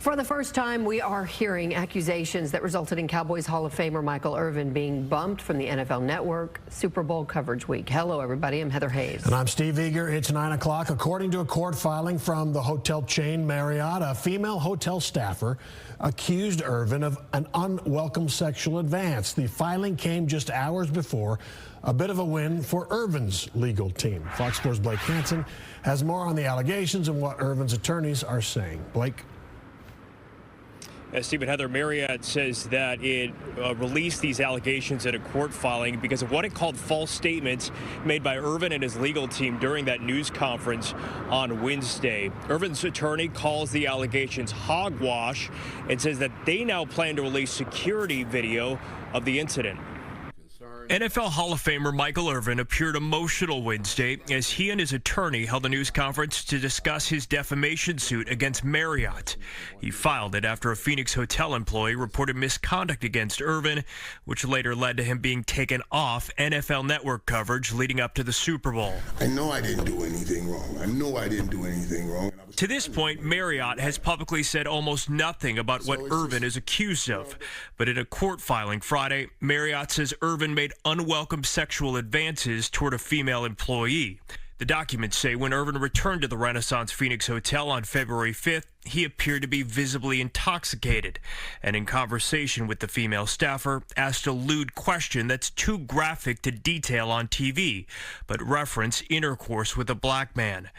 For the first time, we are hearing accusations that resulted in Cowboys Hall of Famer Michael Irvin being bumped from the NFL Network Super Bowl coverage week. Hello, everybody. I'm Heather Hayes. And I'm Steve Eager. It's 9 o'clock. According to a court filing from the hotel chain Marriott, a female hotel staffer accused Irvin of an unwelcome sexual advance. The filing came just hours before a bit of a win for Irvin's legal team. Fox Sports' Blake Hansen has more on the allegations and what Irvin's attorneys are saying. Blake? Stephen, Heather, Marriott says that it released these allegations at a court filing because of what it called false statements made by Irvin and his legal team during that news conference on Wednesday. Irvin's attorney calls the allegations hogwash and says that they now plan to release security video of the incident. NFL Hall of Famer Michael Irvin appeared emotional Wednesday as he and his attorney held a news conference to discuss his defamation suit against Marriott. He filed it after a Phoenix hotel employee reported misconduct against Irvin, which later led to him being taken off NFL Network coverage leading up to the Super Bowl. I know I didn't do anything wrong. I know I didn't do anything wrong. To this point, Marriott has publicly said almost nothing about what Irvin is accused of. But in a court filing Friday, Marriott says Irvin made unwelcome sexual advances toward a female employee. The documents say when Irvin returned to the Renaissance Phoenix Hotel on February 5th, he appeared to be visibly intoxicated, and in conversation with the female staffer, asked a lewd question that's too graphic to detail on TV, but reference intercourse with a black man.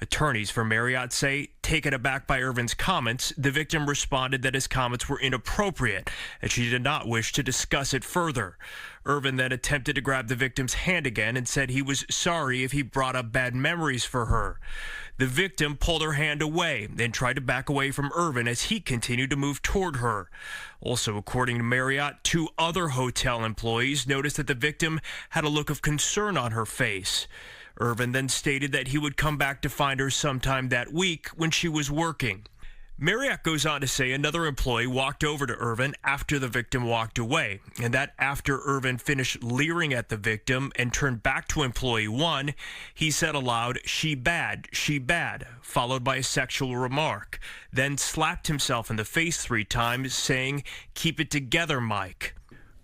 Attorneys for Marriott say, taken aback by Irvin's comments, the victim responded that his comments were inappropriate, and she did not wish to discuss it further. Irvin then attempted to grab the victim's hand again and said he was sorry if he brought up bad memories for her. The victim pulled her hand away, then tried to back away from Irvin as he continued to move toward her. Also, according to Marriott, 2 other hotel employees noticed that the victim had a look of concern on her face. Irvin then stated that he would come back to find her sometime that week when she was working. Marriott goes on to say another employee walked over to Irvin after the victim walked away, and that after Irvin finished leering at the victim and turned back to employee 1, he said aloud, she bad," followed by a sexual remark, then slapped himself in the face 3 times, saying, "Keep it together, Mike."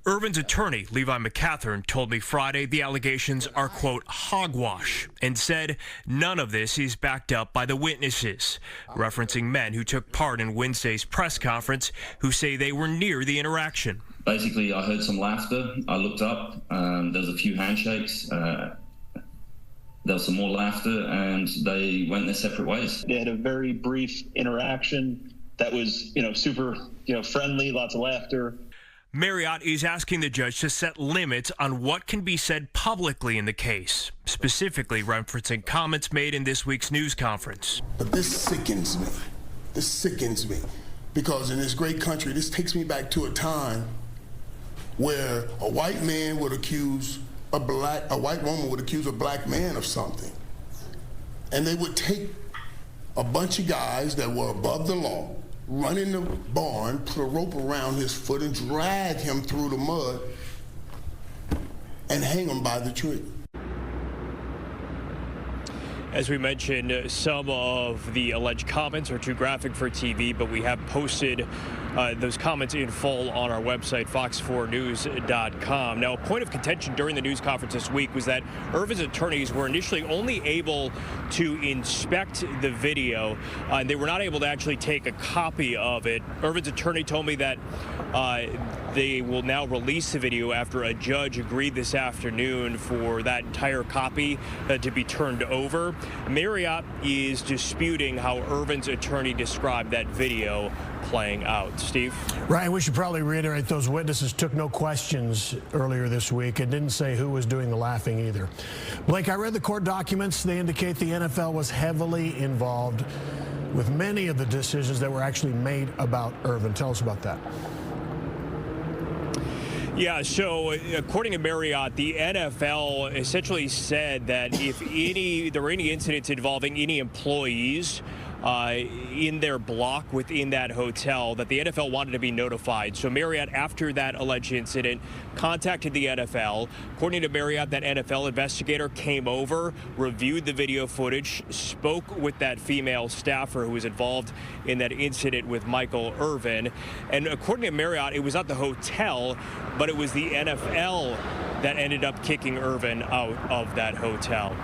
Irvin's attorney, Levi McCathern, told me Friday the allegations are, quote, hogwash, and said none of this is backed up by the witnesses, referencing men who took part in Wednesday's press conference who say they were near the interaction. Basically, I heard some laughter. I looked up. There was a few handshakes. There was some more laughter, and they went their separate ways. They had a very brief interaction that was, super, friendly, lots of laughter. Marriott is asking the judge to set limits on what can be said publicly in the case, specifically referencing comments made in this week's news conference. But this sickens me. This sickens me. Because in this great country, this takes me back to a time where a white man would accuse a white woman would accuse a black man of something. And they would take a bunch of guys that were above the law, run in the barn, put a rope around his foot, and drag him through the mud and hang him by the tree. As we mentioned, some of the alleged comments are too graphic for TV, but we have posted those comments in full on our website, fox4news.com. Now, a point of contention during the news conference this week was that Irvin's attorneys were initially only able to inspect the video, and they were not able to actually take a copy of it. Irvin's attorney told me that they will now release the video after a judge agreed this afternoon for that entire copy to be turned over. Marriott is disputing how Irvin's attorney described that video playing out. Steve? Ryan, we should probably reiterate those witnesses took no questions earlier this week and didn't say who was doing the laughing either. Blake, I read the court documents. They indicate the NFL was heavily involved with many of the decisions that were actually made about Irvin. Tell us about that. Yeah, so according to Marriott, the NFL essentially said that if there were any incidents involving any employees in their block within that hotel that the NFL wanted to be notified. So Marriott, after that alleged incident, contacted the NFL. According to Marriott, that NFL investigator came over, reviewed the video footage, spoke with that female staffer who was involved in that incident with Michael Irvin. And according to Marriott, it was not the hotel, but it was the NFL that ended up kicking Irvin out of that hotel.